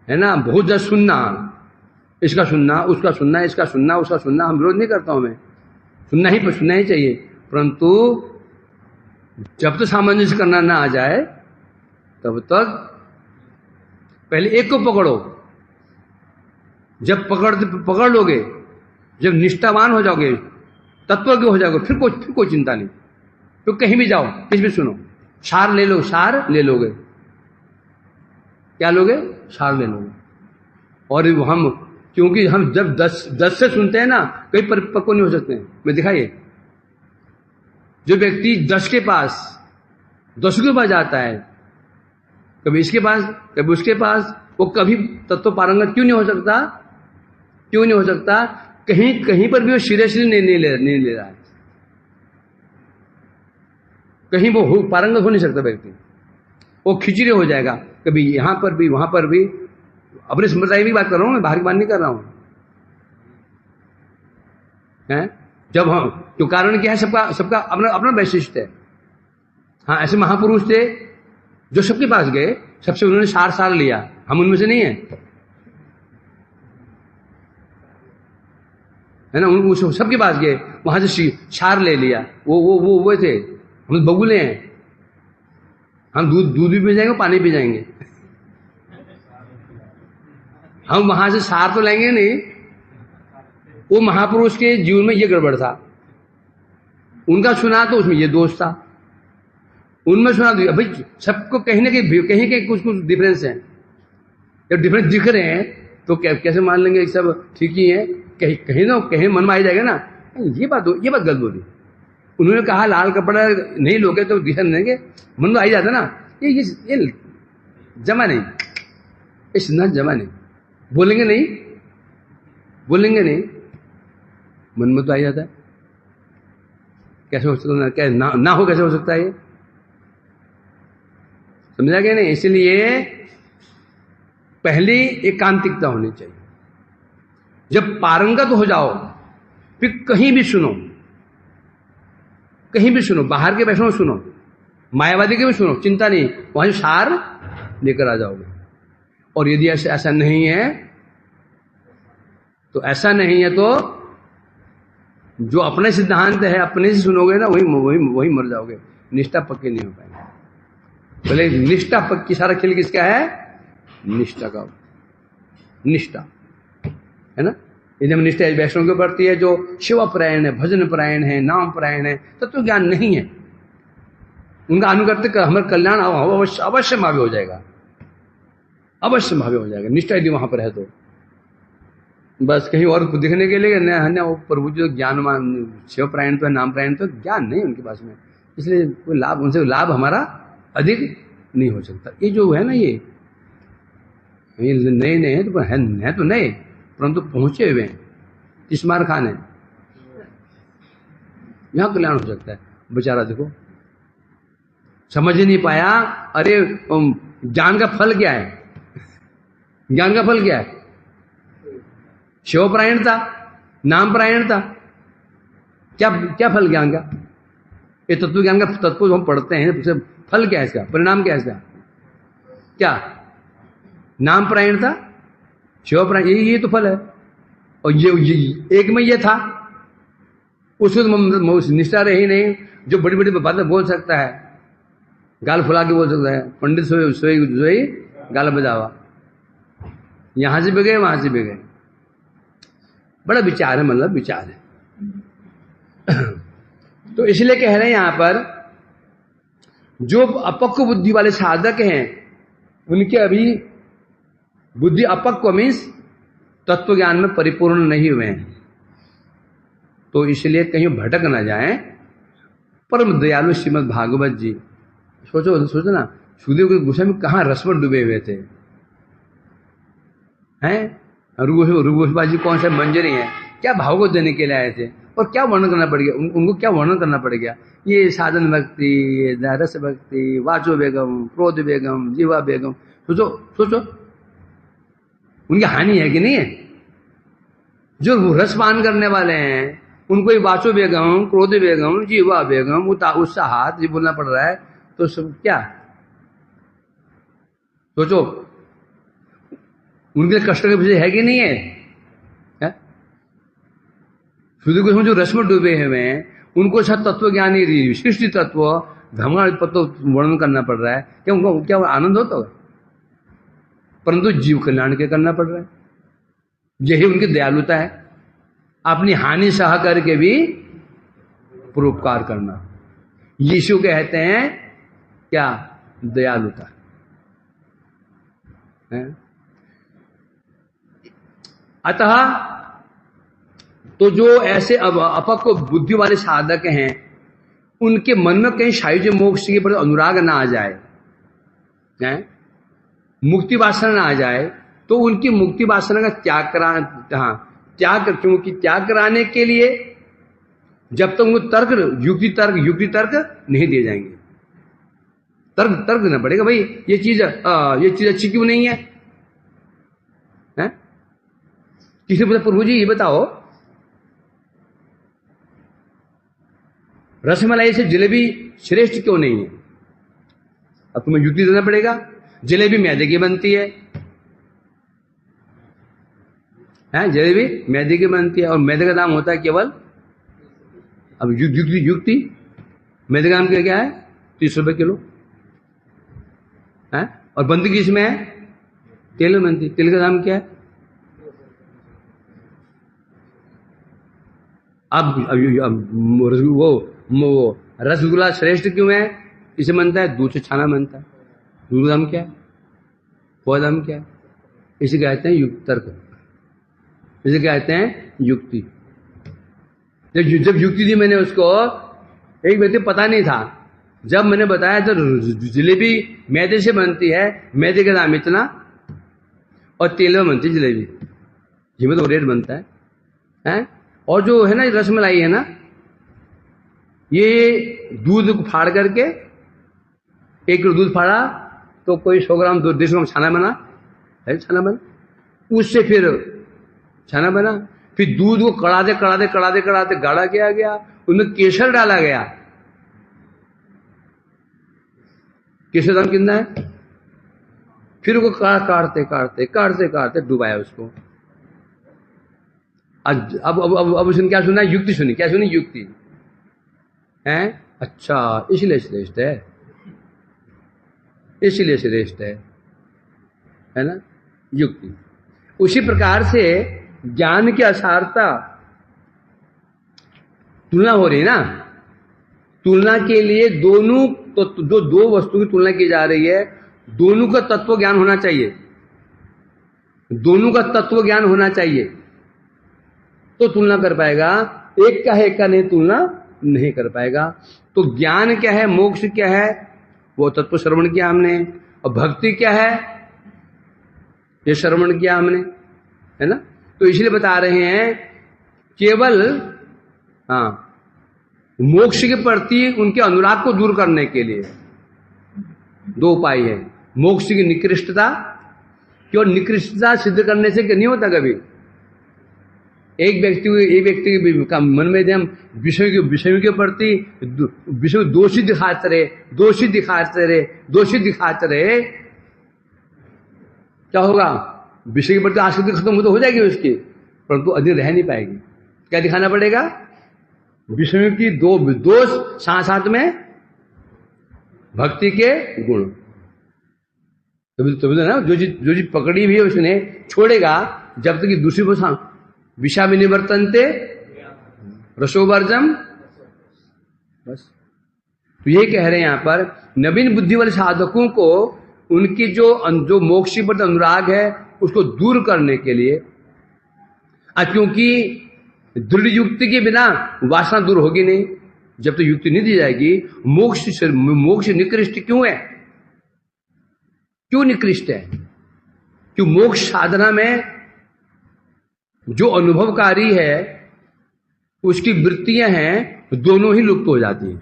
है ना। बहुत ज्यादा सुनना, इसका सुनना, उसका सुनना, इसका सुनना, उसका सुनना, हम विरोध नहीं करता हूं मैं, सुनना ही चाहिए, परंतु जब तक सामंजस्य करना ना आ जाए तब तक पहले एक को पकड़ो। जब पकड़ लोगे, जब निष्ठावान हो जाओगे, तत्व के हो जाओगे, फिर कोई चिंता नहीं। तो कहीं भी जाओ, किसी भी सुनो, सार ले लोगे। क्या लोगे? सार ले लोगे। और क्योंकि हम जब 10 से सुनते हैं ना, कई परिपक्व नहीं हो सकते हैं। मैं दिखाइए, जो व्यक्ति 10 के पास जाता है, कभी इसके पास कभी उसके पास, वो कभी तत्व पारंगत क्यों नहीं हो सकता? कहीं पर भी वो सीरियसली नहीं ले रहा है, कहीं वो पारंगत हो नहीं सकता व्यक्ति, वो खिचड़ी हो जाएगा, कभी यहां पर भी वहां पर भी। अपने संप्रदाय की बात कर रहा हूं मैं, बाहर की बात नहीं कर रहा हूं, है। जब हम तो कारण क्या है, सबका अपना वैशिष्ट है। हाँ, ऐसे महापुरुष थे जो सबके पास गए, सबसे उन्होंने सार लिया, हम उनमें से नहीं है ना। उनको सबके पास गए, वहां से सार ले लिया। वो थे, हम बगुले हैं, हम दूध भी पी जाएंगे, पानी पी जाएंगे, हम वहां से सार तो लेंगे नहीं। वो महापुरुष के जीवन में ये गड़बड़ था, उनका सुना तो उसमें ये दोष था, उनमें सुना तो भाई सबको कहीं ना कहीं कुछ डिफरेंस है। जब डिफरेंस दिख रहे हैं तो कैसे मान लेंगे सब ठीक ही है? कहीं मन में आ जाएगा ना, ये बात गलत बोली। उन्होंने कहा लाल कपड़ा नहीं लोगे तो दिशा नहीं देंगे, मन में आ ही जाता ना, ये जमा नहीं, इस न जमा नहीं, बोलेंगे नहीं बोलेंगे नहीं, मन में तो आ जाता है। कैसे हो सकता, क्या ना हो, कैसे हो सकता है ये? समझा क्या नहीं? इसलिए पहली एकांतिकता होनी चाहिए। जब पारंगत हो जाओ फिर कहीं भी सुनो, कहीं भी सुनो, बाहर के वैष्णव सुनो, मायावादी के भी सुनो, चिंता नहीं, वहां सार लेकर आ जाओगे। और यदि ऐसा नहीं है तो ऐसा नहीं है तो जो अपने सिद्धांत है अपने से सुनोगे ना, वही मर जाओगे, निष्ठा पक्की नहीं हो पाएगी। बोले निष्ठा पक्की, सारा खेल किसका है? निष्ठा का, निष्ठा है ना। यदि हम निष्ठा वैष्णव के प्रति है जो शिव परायण है, भजन परायण है, नाम परायण है, तत्व ज्ञान नहीं है, उनका अनुगत्य कर हमारे कल्याण अवश्य भाव्य हो जाएगा, अवश्य भाव्य हो जाएगा। निष्ठा यदि वहां पर है तो बस कहीं और दिखने के लिए न वो प्रभु जो ज्ञानमान शिव प्रायण तो है, नाम प्रायण तो ज्ञान नहीं उनके पास में, इसलिए कोई लाभ, उनसे लाभ हमारा अधिक नहीं हो सकता। ये जो है ना, ये नए नए हैं तो है तो नए, परंतु पहुंचे हुए हैं, तिस्मार खान है, यहां कल्याण हो सकता है। बेचारा देखो समझ ही नहीं पाया। अरे ज्ञान का फल क्या है? ज्ञान का फल क्या है? शिवपरायण था, नाम परायण था, क्या फल ज्ञान का? ये तत्व ज्ञान का तत्व हम पढ़ते हैं, फल क्या है इसका, परिणाम क्या है इसका? क्या नाम परायण था, शिवपरायण, ये तो फल है। और ये एक में ये था, उसको निष्ठा रही नहीं, जो बड़ी बड़ी बातें बोल सकता है, गाल फुला के बोल सकता है, पंडित सोई गाल बजावा, यहां से भी गए वहां से भी गए। बड़ा विचार है, मतलब विचार है। तो इसलिए कह रहे हैं यहां पर जो अपक्व बुद्धि वाले साधक हैं उनके अभी बुद्धि अपक्व मीन्स तत्व ज्ञान में परिपूर्ण नहीं हुए हैं, तो इसलिए कहीं भटक ना जाएं। परम दयालु श्रीमद् भागवत जी, सोचो ना, सुखदेव के गुस्से में कहां रस में डूबे हुए थे, हैं? रुगोशबा जी कौन सा मंजरी है, क्या भाव को देने के लिए आए थे, और क्या वर्णन करना पड़ गया उनको, क्या वर्णन करना पड़ गया? ये साधन भक्ति, रस भक्ति, वाचो बेगम, क्रोध बेगम, जीवा बेगम, सोचो उनकी हानि है कि नहीं है? जो रसपान करने वाले हैं उनको ही वाचो बेगम, क्रोध बेगम, जीवा बेगम, उत्साहात जी बोलना पड़ रहा है, तो सब क्या सोचो, उनके कष्ट के विषय है कि नहीं है? शुद्ध को जो रस में डूबे हुए हैं उनको सब तत्व ज्ञानी सृष्टि तत्व धर्म तत्व वर्णन करना पड़ रहा है, क्या उनको क्या आनंद होता है? परंतु जीव कल्याण के करना पड़ रहा है, यही उनकी दयालुता है, अपनी हानि सह करके भी परोपकार करना। यीशु कहते हैं क्या? दयालुता है। अतः तो जो ऐसे अपक्व बुद्धि वाले साधक हैं उनके मन में कहीं सायुज्य मोक्ष के प्रति अनुराग ना आ जाए, हैं? मुक्ति वासना ना आ जाए, तो उनकी मुक्ति वासना का क्योंकि त्याग कराने के लिए जब तक उनको युक्ति तर्क नहीं दिए जाएंगे, तर्क देना पड़ेगा, भाई ये चीज अच्छी क्यों नहीं है? किसी ने पूछा प्रभु जी ये बताओ, रसमलाई से जलेबी श्रेष्ठ क्यों नहीं है? अब तुम्हें युक्ति देना पड़ेगा। जलेबी मैदे की बनती है, जलेबी मैदे की बनती है, और मैदे का दाम होता है केवल, अब युक्ति मैदे का दाम क्या है? 30 रुपए किलो है, और बनती किसमें है? तेल में बनती। तेल का दाम क्या है? अब वो रसगुल्ला श्रेष्ठ क्यों है? इसे बनता है दूध से छाना बनता है, दूध का दाम क्या है? वो दाम क्या है? इसे कहते हैं युक्त तर्क, इसे कहते हैं युक्ति। जब युक्ति दी मैंने उसको, एक व्यक्ति पता नहीं था, जब मैंने बताया तो जलेबी मैदे से बनती है, मैदे का दाम इतना, और तेल में बनती है जलेबी, घी में तो रेट बनता है, हैं? और जो है ना रसमलाई है ना, ये दूध को फाड़ करके 1 किलो दूध फाड़ा तो कोई 100 ग्राम 200 ग्राम छाना बना है, छाना बना, उससे फिर छाना बना, फिर दूध को कड़ाते कड़ाते कड़ाते कड़ाते गाढ़ा किया गया, उसमें केसर डाला गया। केसर दाम कितना है? फिर वो काटते काटते काटते काटते डुबाया उसको। अब उसने क्या सुना? युक्ति सुनी। क्या सुनी? युक्ति है। अच्छा, इसलिए श्रेष्ठ है, इसलिए श्रेष्ठ है ना, युक्ति। उसी प्रकार से ज्ञान की असारता, तुलना हो रही ना, तुलना के लिए दोनों तो जो दो वस्तु की तुलना की जा रही है, दोनों का तत्व ज्ञान होना चाहिए, दोनों का तत्व ज्ञान होना चाहिए तो तुलना कर पाएगा। एक का है, एक का नहीं, तुलना नहीं कर पाएगा। तो ज्ञान क्या है, मोक्ष क्या है, वो तत्व श्रवण किया हमने। और भक्ति क्या है, ये श्रवण किया हमने, है ना। तो इसलिए बता रहे हैं केवल मोक्ष के प्रति उनके अनुराग को दूर करने के लिए 2 उपाय है। मोक्ष की निकृष्टता, क्यों निकृष्टता सिद्ध करने से नहीं होता कभी। एक व्यक्ति का मन में जब विषय के प्रति विषय दोषी दिखाते रहे, क्या होगा? विषय के प्रति आसक्ति खत्म तो हो जाएगी उसकी, परंतु अधिक रह नहीं पाएगी। क्या दिखाना पड़ेगा? विषयों की दोष, साथ साथ में भक्ति के गुण। तो ना, जो चीज पकड़ी भी है उसने छोड़ेगा जब तक कि दूसरी को विषा में निवर्तनते रसोवर्जम, बस। तो ये कह रहे हैं यहां पर, नवीन बुद्धि वाले साधकों को उनकी जो मोक्ष पर अनुराग है उसको दूर करने के लिए, क्योंकि दृढ़ युक्ति के बिना वासना दूर होगी नहीं। जब तक युक्ति नहीं दी जाएगी, मोक्ष निकृष्ट क्यों है? क्यों निकृष्ट है? क्यों मोक्ष साधना में जो अनुभवकारी है, उसकी वृत्तियां हैं, दोनों ही लुप्त हो जाती हैं।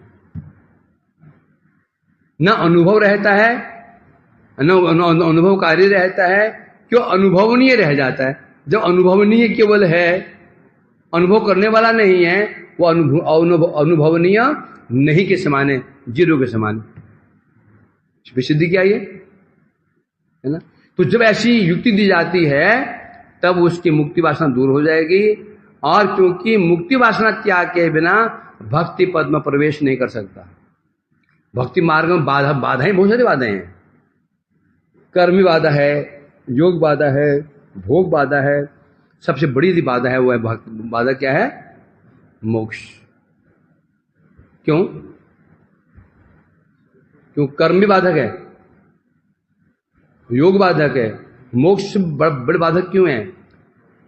न अनुभव रहता है, न अनुभवकारी रहता है। क्यों? अनुभवनीय रह जाता है। जब अनुभवनीय केवल है, अनुभव करने वाला नहीं है, वो अनुभवनीय नहीं के समान है, जीरो के समान। विशुद्धि क्या है ना। तो जब ऐसी युक्ति दी जाती है तब उसकी मुक्ति वासना दूर हो जाएगी। और क्योंकि मुक्ति वासना त्याग के बिना भक्ति पद में प्रवेश नहीं कर सकता। भक्ति मार्ग में बाधाएं, बहुत सारी बाधाएं हैं। कर्मी बाधा है, योग बाधा है, भोग बाधा है। सबसे बड़ी बाधा है वो है बाधा क्या है? मोक्ष। क्यों? कर्म भी बाधक है, योग बाधक है, मोक्ष बड़े बाधक क्यों है?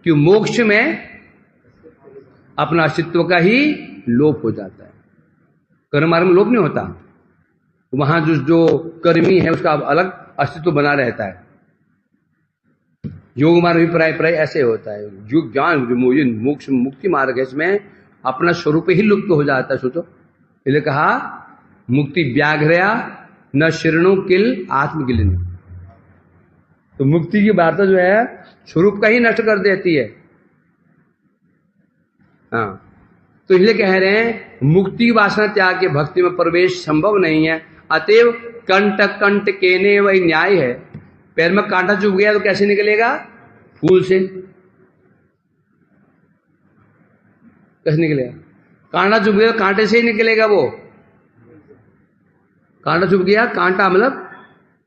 क्यों? मोक्ष में अपना अस्तित्व का ही लोप हो जाता है। कर्म मार्ग में लोप नहीं होता, वहां जो कर्मी है उसका अलग अस्तित्व बना रहता है। योग मार्ग भी प्राय ऐसे होता है। जो ज्ञान मोक्ष मुक्ति मार्ग है, इसमें अपना स्वरूप ही लुप्त हो जाता है। सोचो, इसलिए कहा मुक्ति व्याघ्रया न शरणों किल आत्मगिलिनी। तो मुक्ति की वार्ता जो है स्वरूप का ही नष्ट कर देती है। तो इसलिए कह रहे हैं मुक्ति वासना त्याग के भक्ति में प्रवेश संभव नहीं है। अतएव कंट केने वही न्याय है। पैर में कांटा चुभ गया तो कैसे निकलेगा? फूल से। कैसे निकलेगा? कांटा चुभ गया, कांटे से ही निकलेगा। वो कांटा चुभ गया, कांटा मतलब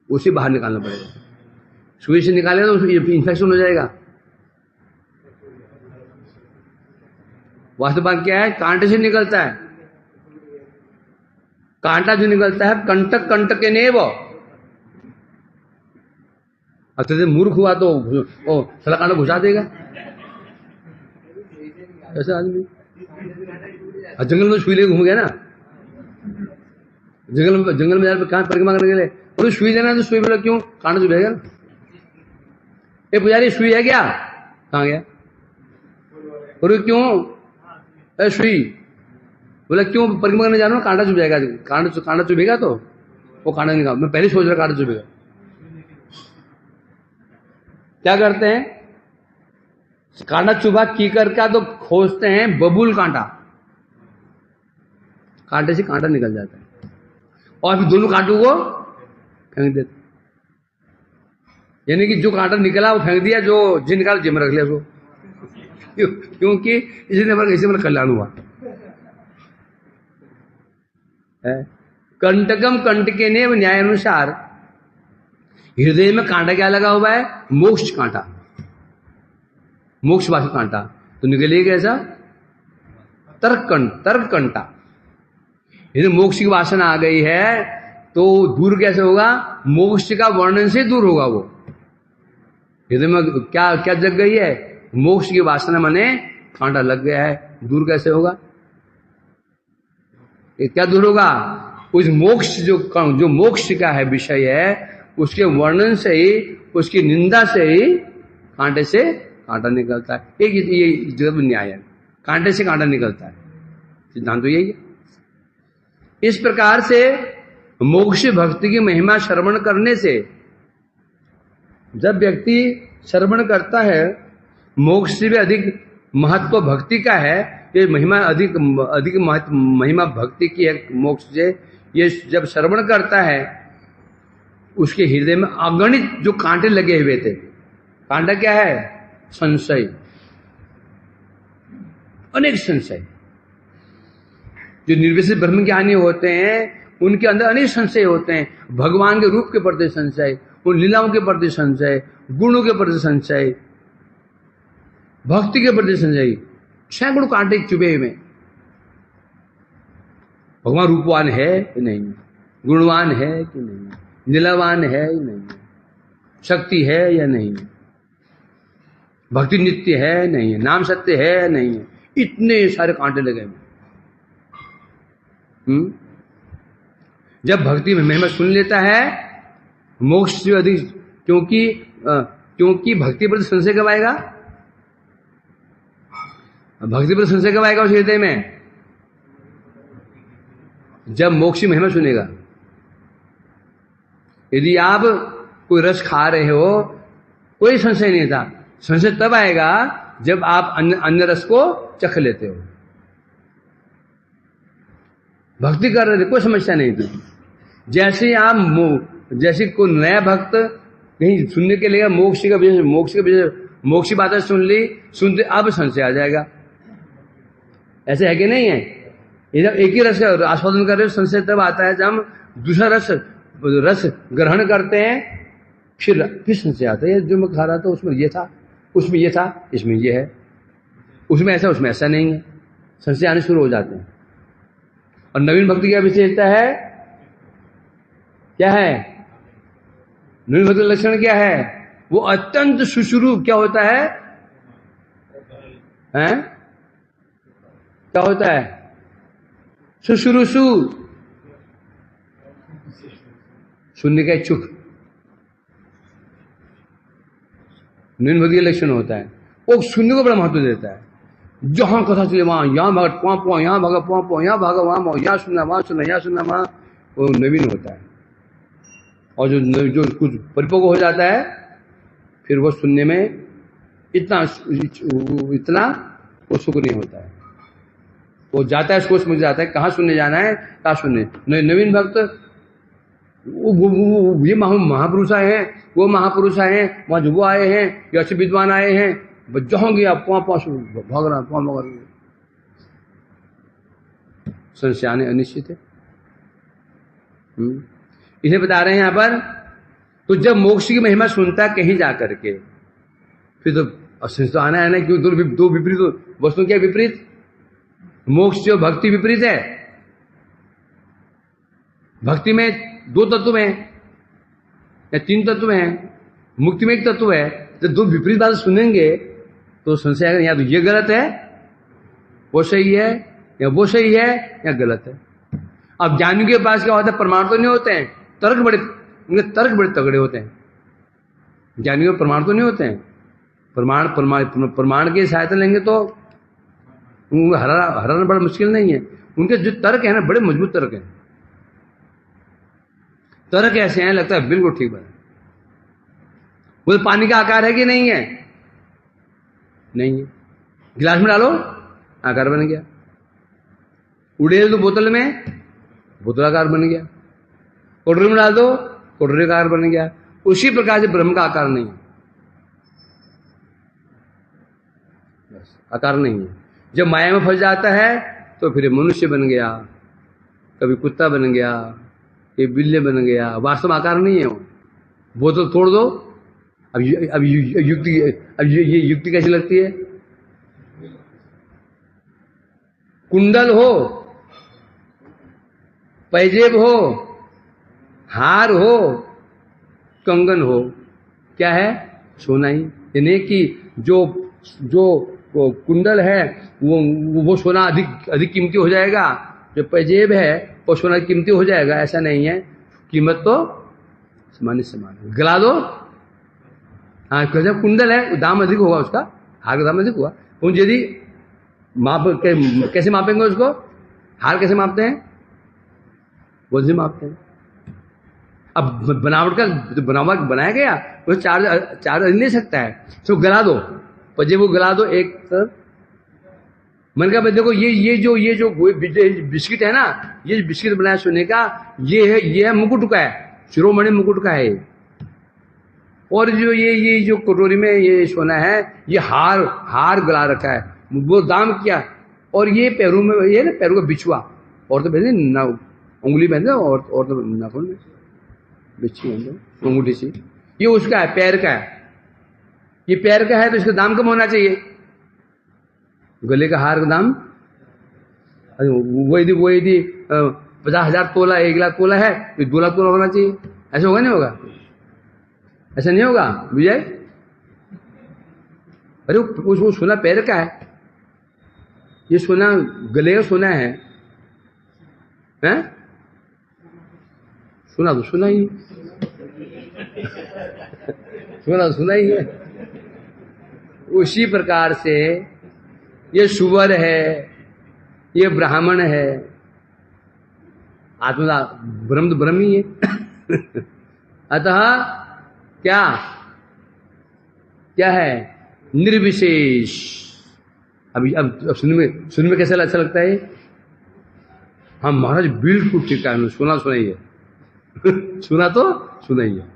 उसे बाहर निकालना पड़ेगा। सुई से निकालेगा तो इंफेक्शन हो जाएगा। वास्तव बात क्या है? कांटे से निकलता है। कांटा जो निकलता है कंटक के नेव। अत्यधिक मूर्ख हुआ तो साला कांटा घुसा देगा ऐसा आदमी। जंगल में सुई लेके घूम गया ना, जंगल में जाकर कहां परिक्रमा करने के लिए, और सुई देना तो सुई बोला क्यों? कांटा चुभेगा ना। ए पुजारी सुई है क्या? कहां गया? और क्यों? सुई। बोला क्यों परिक्रमा करने जा रहा हूँ? कांटा चुभ जाएगा। कांटा चुभेगा तो वो कांटा निकाल। मैं पहले सोच रहा कांटा चुभेगा। क्या करते हैं? कांटा चुभा कीकर का तो खोजते हैं बबूल कांटा, कांटे से कांटा निकल जाता है और फिर दोनों कांटों को फेंक देते। यानी कि जो कांटा निकला वो फेंक दिया, जो जिन निकाल जिम रख लिया उसको, क्योंकि इसी में कल्याण हुआ है। कंटकम कंटके ने न्याय अनुसार हृदय में कांटा क्या लगा हुआ है? मोक्ष कांटा, मोक्षवासी कांटा। तो निकलेगा कैसा? तर्क कंटा। यदि मोक्ष की वासना आ गई है तो दूर कैसे होगा? मोक्ष का वर्णन से दूर होगा वो। हृदय में क्या क्या जग गई है? मोक्ष की वासना, माने कांटा लग गया है, दूर कैसे होगा? ये क्या दूर होगा? उस मोक्ष जो मोक्ष का है विषय है, उसके वर्णन से ही, उसकी निंदा से ही कांटे से कांटा निकलता है। एक ये जगत में न्याय है, कांटे से कांटा निकलता है, सिद्धांत तो यही है। इस प्रकार से मोक्ष भक्ति की महिमा श्रवण करने से, जब व्यक्ति श्रवण करता है, मोक्ष से भी अधिक महत्व भक्ति का है। ये महिमा अधिक महिमा भक्ति की है मोक्ष से। ये जब श्रवण करता है, उसके हृदय में अगणित जो कांटे लगे हुए थे। कांटा क्या है? संशय, अनेक संशय। जो निर्विशेष ब्रह्म ज्ञानी होते हैं, उनके अंदर अनेक संशय होते हैं। भगवान के रूप के प्रति संशय, उन लीलाओं के प्रति संशय, गुणों के प्रति संशय, भक्ति के प्रति संशय, सैकड़ों कांटे चुभे में। भगवान रूपवान है कि नहीं, गुणवान है कि नहीं, लीलावान है या नहीं, शक्ति है या नहीं, भक्ति नित्य है नहीं, नाम सत्य है नहीं, इतने सारे कांटे लगे हैं। जब भक्ति में महिमा सुन लेता है, मोक्ष से अधिक, क्योंकि भक्ति पर संशय कब आएगा? भक्ति पर संशय कब आएगा उस हृदय में? जब मोक्ष की महिमा सुनेगा। यदि आप कोई रस खा रहे हो, कोई संशय नहीं था। संशय तब आएगा जब आप अन्य रस को चख लेते हो। भक्ति कर रहे थे, कोई समस्या नहीं थी। जैसे आप जैसे कोई नया भक्त कहीं सुनने के लिए मोक्ष की बातें सुनते अब संशय आ जाएगा। ऐसे है कि नहीं है? इधर एक ही रस का आस्वादन कर रहे हो, संशय तब आता है जब हम दूसरा रस ग्रहण करते हैं, फिर संशय आता है। जो मैं खा रहा था उसमें ये था, उसमें ये था, इसमें ये है, उसमें ऐसा, उसमें ऐसा नहीं है। संशय आने शुरू हो जाते हैं। और नवीन भक्ति की विशेषता है क्या है? नवीन भक्ति का लक्षण क्या है? वो अत्यंत सुश्रू क्या होता है? हैं? क्या होता है? सुश्रूषु, सुनने का इच्छुक, नवीन भक्ति का लक्षण होता है। वो सुनने को बड़ा महत्व देता है। जहां कथा चले वहां, यहां भाग पो, यहां भागा पो, यहां भागा वहां, यहां सुनना वहां सुनना, यहां सुनना वहां, वो नवीन होता है। और जो कुछ परिपक्व हो जाता है, फिर वो सुनने में इतना वो सुख नहीं होता है। वो जाता है, सोच में जाता है कहाँ सुनने जाना है, कहाँ सुनने। नवीन भक्त ये महापुरुष आए हैं, वो महापुरुष आए हैं, वहां जो वो आए हैं, ये अच्छे विद्वान आए हैं, जहां गया भाग रहा। संशय आने अनिश्चित है। इसे बता रहे हैं यहां पर। तो जब मोक्ष की महिमा सुनता कहीं जाकर के, फिर तो संशय आना है ना। क्यों? दो विपरीत वस्तु। क्या विपरीत? मोक्ष जो भक्ति विपरीत है। भक्ति में दो तत्व हैं या तीन तत्व हैं, मुक्ति में एक तत्व है। जब दो विपरीत बात सुनेंगे तो संशय आएगा, या तो ये गलत है, वो सही है, या वो सही है, या गलत है। अब ज्ञानियों के पास क्या होता है? प्रमाण तो नहीं होते हैं, उनके तर्क बड़े तगड़े होते हैं। ज्ञानियों के प्रमाण तो नहीं होते हैं। प्रमाण की सहायता लेंगे तो उनको हराना बड़ा मुश्किल नहीं है। उनके जो तर्क है ना, बड़े मजबूत तर्क हैं। तर्क ऐसे हैं, लगता है बिल्कुल ठीक बना। वो पानी का आकार है कि नहीं है? नहीं है। गिलास में डालो, आकार बन गया। उड़ेल दो बोतल में, बोतल आकार बन गया। कटोरी में डाल दो, कटोरी का आकार बन गया। उसी प्रकार से ब्रह्म का आकार नहीं है, बस आकार नहीं है। जब माया में फंस जाता है तो फिर मनुष्य बन गया, कभी कुत्ता बन गया, ये बिल्ले बन गया। वास्तव में आकार नहीं है वो। बोतल तोड़ दो। अब युक्ति, अब ये युक्ति कैसी लगती है? कुंडल हो, पैजेब हो, हार हो, कंगन हो, क्या है? सोना ही। यानी कि जो वो कुंडल है वो सोना अधिक कीमती हो जाएगा, जो पैजेब है वो सोना कीमती हो जाएगा, ऐसा नहीं है। कीमत तो समान है। गला दो, हाँ, जब कुंडल है दाम अधिक होगा उसका, हार का दाम अधिक होगा। उन यदि कैसे मापेंगे उसको? हार कैसे मापते हैं? वो से मापते हैं। अब बनावट बनाया गया वो चार्ज ले सकता है, तो गला दो, पजे वो गला दो एक तरफ। मन का देखो ये जो बिस्किट है ना, ये बिस्किट बनाया सोने का, ये है मुकुट का है, शिरोमणि मुकुट का है। और जो ये जो कटोरी में ये सोना है, ये हार गला रखा है, वो दाम क्या। और ये पैरों में, ये ना पैरों का बिछुआ, और तो पहले ना उंगली पहनते, और तो नाखून में बिच्छी पहनते, अंगूठी सी, ये उसका है, पैर का है। ये पैर का है तो इसका दाम कम होना चाहिए। गले का हार का दाम वो यदि 50,000 तोला, 1 लाख तोला है तो 2 लाख तोला होना चाहिए। ऐसा होगा नहीं होगा? ऐसा नहीं होगा विजय? अरे वो सोना पैर का है, ये सोना गले का सोना है, हैं? सुना तो सुना ही सुना ही है। उसी प्रकार से ये सुवर है, ये ब्राह्मण है, आत्मा ब्रह्म तो ब्रह्म ही है। अतः क्या है? निर्विशेष। अब सुनने में कैसा अच्छा लगता है? हाँ महाराज बिल्कुल ठीक है, सुना ही है। सुना तो सुना ही है।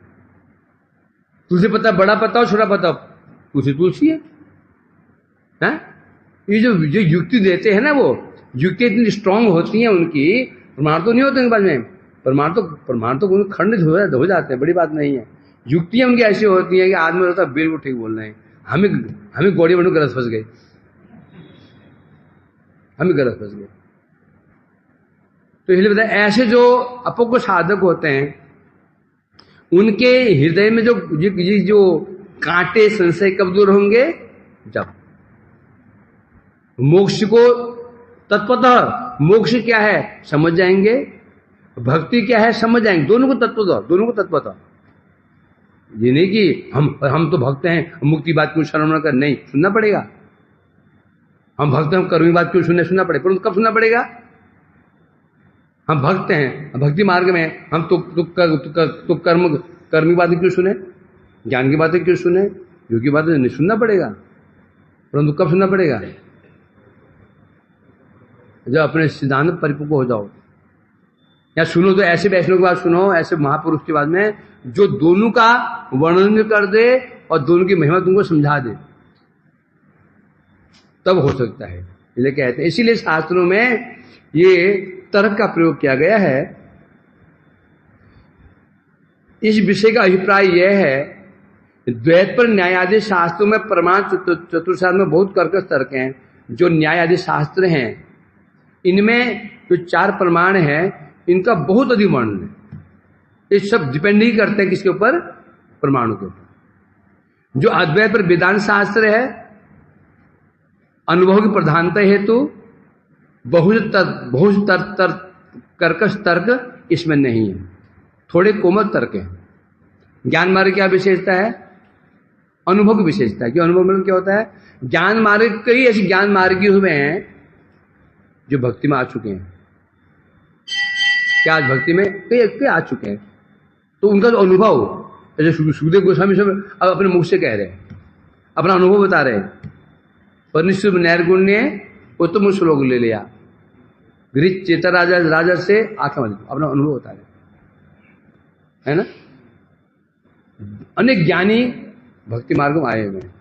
तुलसी पत्ता बड़ा पत्ता हो छोटा पत्ता, तुलसी है। ये जो युक्ति देते हैं ना, वो युक्ति इतनी स्ट्रांग होती हैं उनकी, प्रमाण तो नहीं होते उनके पास में। प्रमाण तो खंडित हो जाते हैं, बड़ी बात नहीं है। युक्तियां उनकी ऐसी होती हैं कि आदमी होता है बिल्कुल ठीक बोल रहे हैं, हमें गौड़ी बनो गलत फंस गए, हमें गलत फंस गए। तो इसलिए बताया, ऐसे जो अपक्व साधक होते हैं उनके हृदय में जो कांटे संशय कब दूर होंगे? जब मोक्ष को तत्वतः, मोक्ष क्या है समझ जाएंगे, भक्ति क्या है समझ जाएंगे, दोनों को तत्वतः। ये नहीं कि हम तो भक्त हैं, मुक्ति बात क्यों श्रवण कर, नहीं, सुनना पड़ेगा। हम भक्त हैं, कर्मी बात क्यों सुनना पड़ेगा, परंतु कब सुनना पड़ेगा? हम भक्त हैं, भक्ति मार्ग में, हम तो कर्मी बातें क्यों सुने, ज्ञान की बातें क्यों सुने, योग की बातें नहीं सुनना पड़ेगा, परंतु कब सुनना पड़ेगा? जब अपने सिद्धांत परिपक्व हो जाओ। या सुनो तो ऐसे वैष्णव की बात सुनो, ऐसे महापुरुष की बात में जो दोनों का वर्णन कर दे और दोनों की महिमा तुमको समझा दे, तब हो सकता है। इसलिए कहते हैं, इसीलिए शास्त्रों में ये तर्क का प्रयोग किया गया है। इस विषय का अभिप्राय यह है, द्वैत पर न्याय आदि शास्त्रों में प्रमाण चतुर्शास्त्र में बहुत कर्कश तर्क हैं। जो न्याय आदि शास्त्र हैं इनमें जो 4 प्रमाण हैं इनका बहुत अधिक वर्णन है। ये सब डिपेंड नहीं करते हैं किसके ऊपर? प्रमाणों के ऊपर। जो अद्वैत पर वेदांत शास्त्र है, अनुभव की प्रधानता हेतु बहुत कर्कश तर्क इसमें नहीं है, थोड़े कोमल तर्क हैं। ज्ञान मार्ग क्या विशेषता है? अनुभव की विशेषता है। कि अनुभव में क्या होता है? ज्ञान मार्ग, कई ऐसे ज्ञान मार्गी हुए हैं जो भक्ति में आ चुके हैं। क्या आज भक्ति में कई आ चुके हैं, तो उनका जो अनुभव, जैसे सुखदेव गोस्वामी सब अब अपने मुख से कह रहे हैं, अपना अनुभव बता रहे हैं। परनिष्ठ नैर्गुण ने उत्तम श्लोक ले लिया, गृह चेता राजा से आंखें बंद, अपना अनुभव बता रहे है ना। अनेक ज्ञानी भक्ति मार्ग में आए हुए हैं,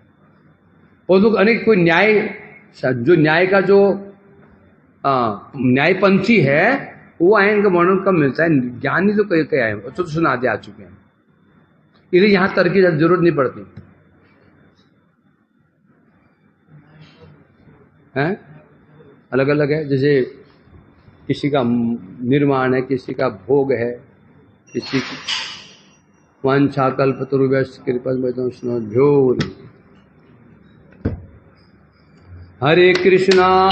और लोग अनेक कोई न्याय, जो न्याय का जो न्यायपंथी है वो आए, इनका वर्णन कम मिलता है। ज्ञानी तो कई कई आए, तो सुनाते आ चुके हैं, इसलिए यहां तर्क की जरूरत नहीं पड़ती है। अलग अलग है, जैसे किसी का निर्माण है, किसी का भोग है, किसी की वांछा कल्पतरुभ्यश्च कृपा। हरे कृष्णा।